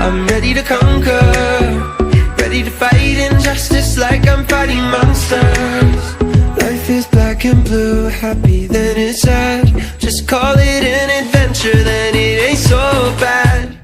I'm ready to conquer, ready to fight injustice like I'm fighting monsters. Life is black and blue, happy then it's sad. Just call it an adventure, then it ain't so bad.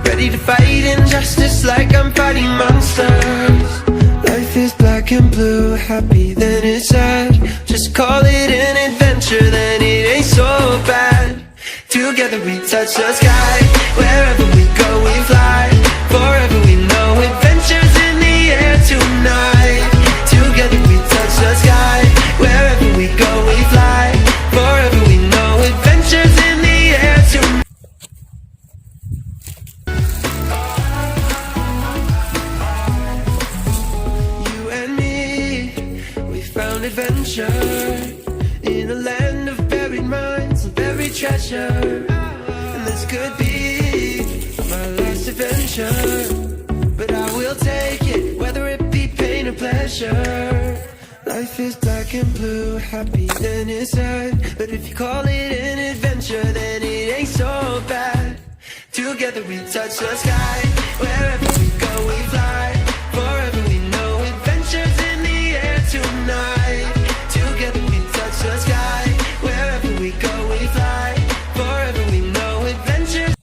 Ready to fight injustice like I'm fighting monsters. Life is black and blue, happy then it's sad. Just call it an adventure, then it ain't so bad. Together we touch the sky, wherever we go we fly. Forever we know adventures in the air tonight. Together we touch the sky, wherever we go we fly. Forever we know adventures in the air tonight. Found adventure in a land of buried mines and buried treasure. And this could be my last adventure, but I will take it, whether it be pain or pleasure. Life is black and blue, happy then it's sad. But if you call it an adventure, then it ain't so bad. Together we touch the sky, wherever we go we fly. Forever we know adventures in the air tonight. Together we touch the sky, wherever we go we fly. Forever we know adventures.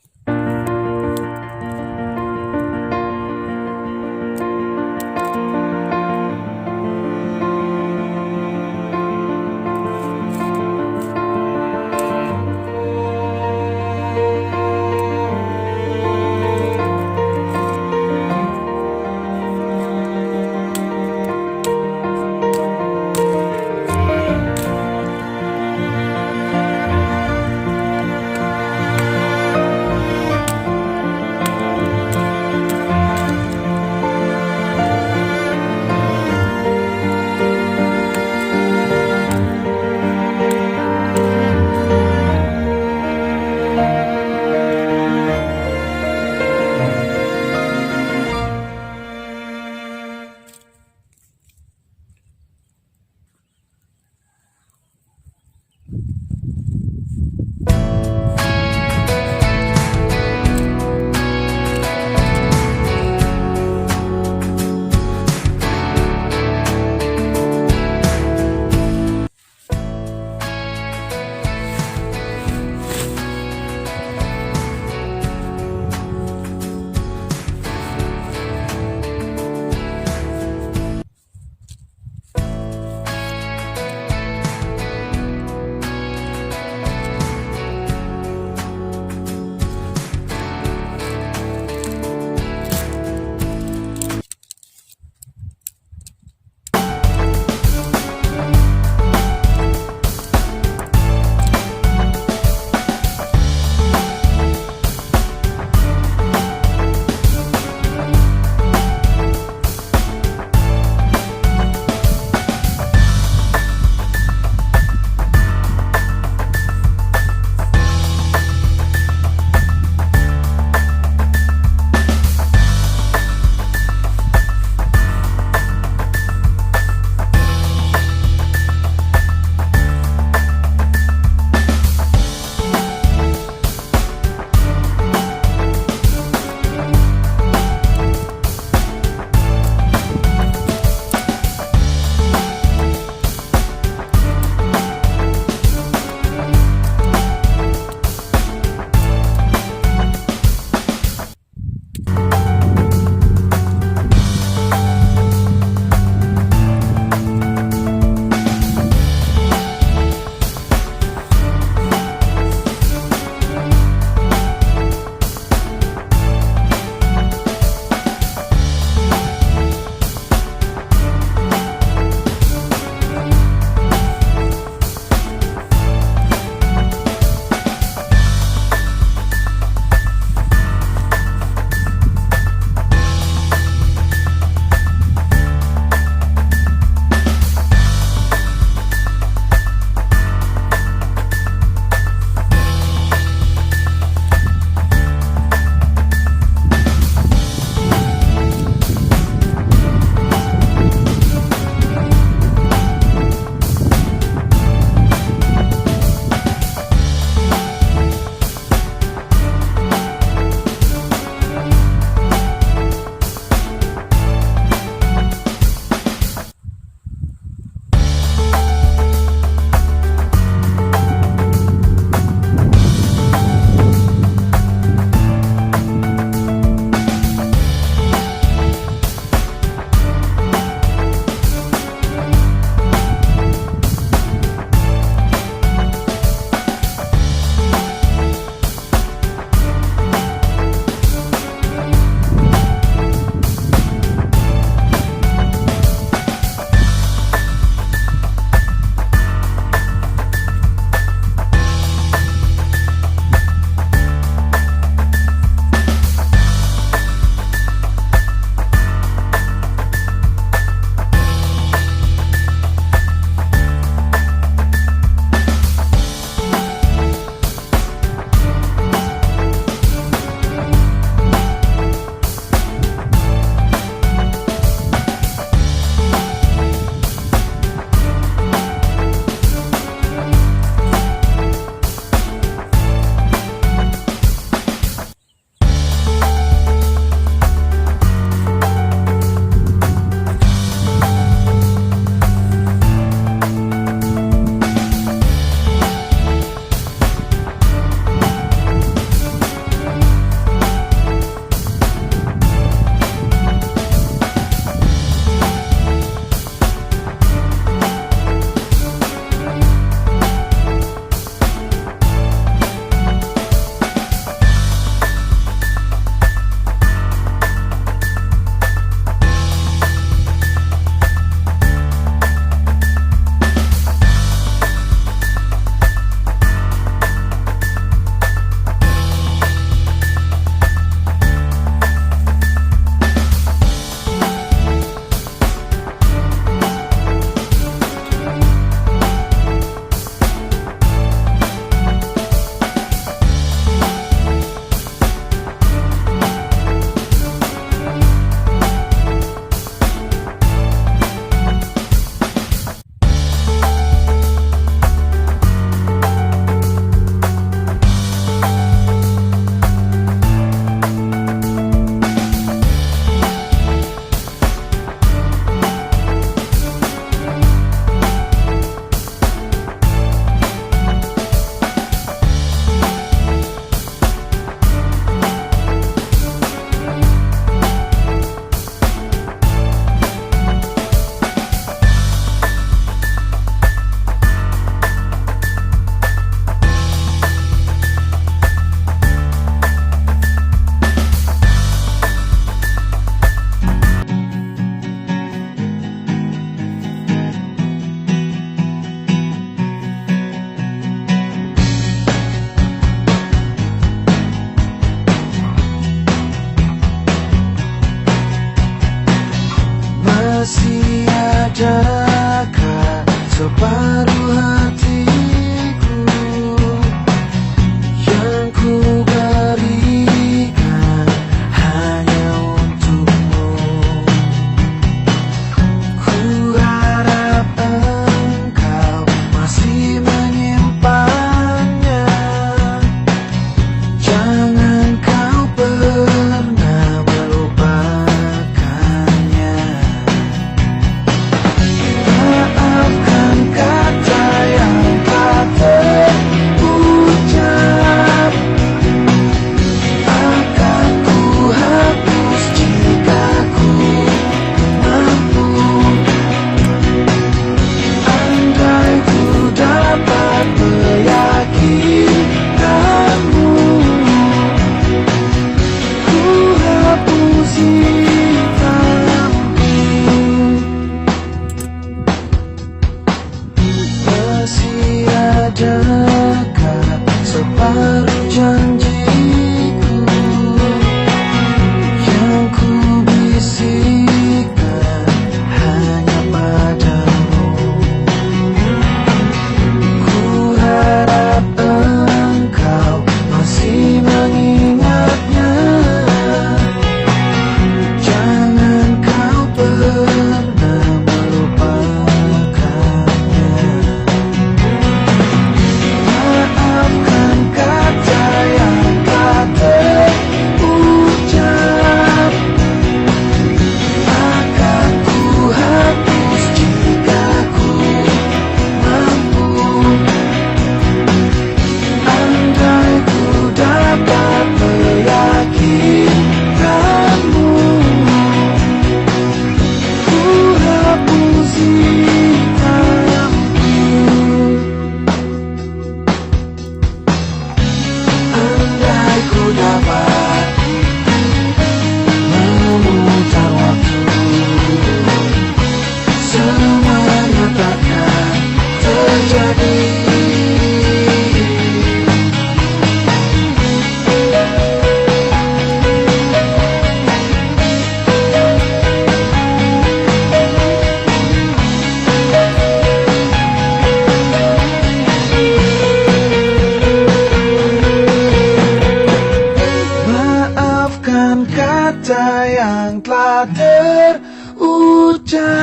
Cah.